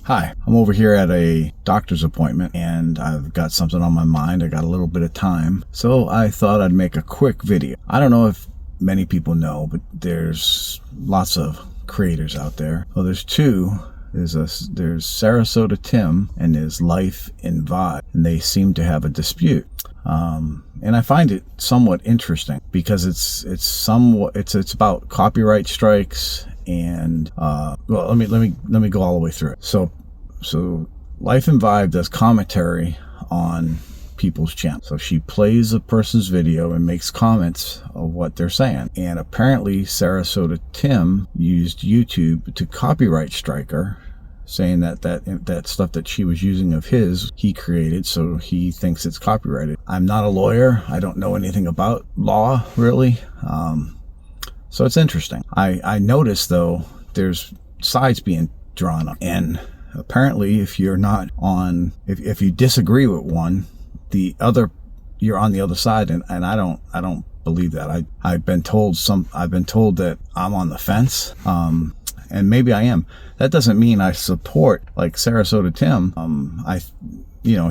Hi, I'm over here at a doctor's appointment and I've got something on my mind. I got a little bit of time, so I thought I'd make a quick video. I don't know if many people know, but there's lots of creators out there. Well, there's two. There's Sarasota Tim and his Life in ViBe, and they seem to have a dispute. And I find it somewhat interesting because it's about copyright strikes and well, let me go all the way through it. So Life in ViBe does commentary on people's channel. So she plays a person's video and makes comments of what they're saying. And apparently Sarasota Tim used YouTube to copyright strike her, saying that stuff that she was using of his, he created, so he thinks it's copyrighted. I'm not a lawyer. I don't know anything about law, really. So it's interesting. I noticed, though, there's sides being drawn up. And apparently, if you're not on, if you disagree with one, the other, you're on the other side. And I don't believe that. I've been told that I'm on the fence. And maybe I am. That doesn't mean I support, like, Sarasota Tim.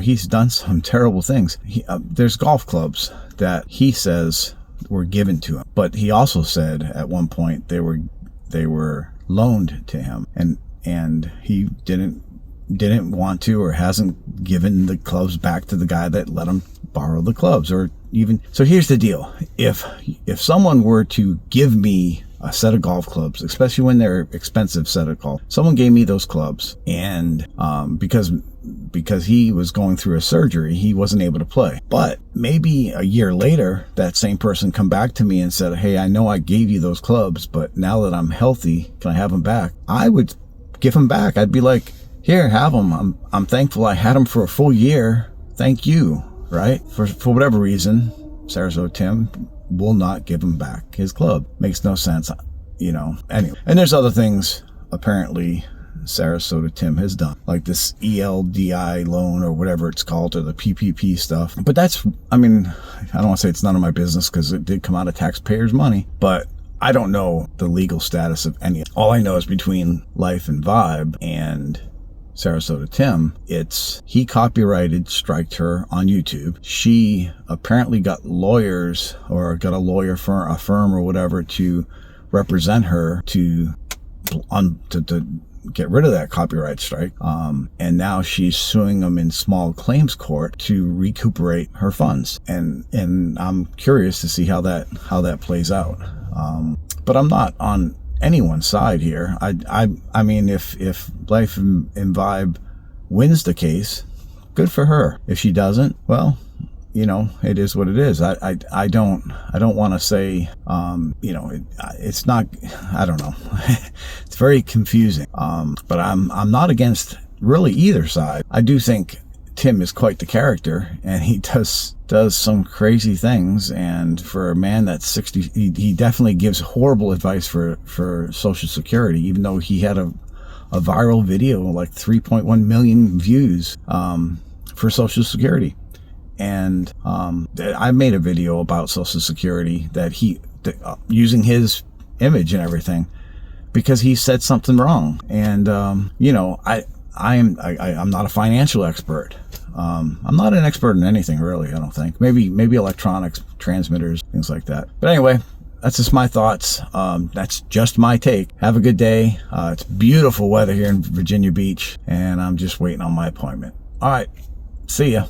He's done some terrible things. There's golf clubs that he says were given to him, but he also said at one point they were loaned to him, and he didn't want to, or hasn't given the clubs back to the guy that let him borrow the clubs. Or even so, here's the deal: if someone were to give me a set of golf clubs, especially when they're expensive set of golf, someone gave me those clubs, and because he was going through a surgery, he wasn't able to play. But maybe a year later, that same person come back to me and said, "Hey, I know I gave you those clubs, but now that I'm healthy, can I have them back?" I would give them back. I'd be like, "Here, have them. I'm thankful I had them for a full year. Thank you." Right? For whatever reason, Sarasota Tim will not give him back his club. Makes no sense, Anyway, and there's other things apparently Sarasota Tim has done, like this ELDI loan or whatever it's called, or the PPP stuff. But I don't want to say it's none of my business, because it did come out of taxpayers' money, but I don't know the legal status of any. All I know is between Life and ViBe and Sarasota Tim, he copyrighted striked her on YouTube. She apparently got lawyers, or got a lawyer firm, a firm or whatever, to represent her to get rid of that copyright strike. And now she's suing them in small claims court to recuperate her funds. And I'm curious to see how that plays out. But I'm not on anyone's side here. I mean, if Life in ViBe wins the case, good for her. If she doesn't, well, it is what it is. I don't want to say, it's not, I don't know. It's very confusing. But I'm not against really either side. I do think Tim is quite the character, and he does some crazy things. And for a man that's 60, he definitely gives horrible advice for Social Security, even though he had a viral video, like 3.1 million views, for Social Security. And I made a video about Social Security that using his image and everything, because he said something wrong. And I'm not a financial expert. I'm not an expert in anything, really. I don't think. Maybe electronics, transmitters, things like that. But anyway, that's just my thoughts. That's just my take. Have a good day. It's beautiful weather here in Virginia Beach, and I'm just waiting on my appointment. All right. See ya.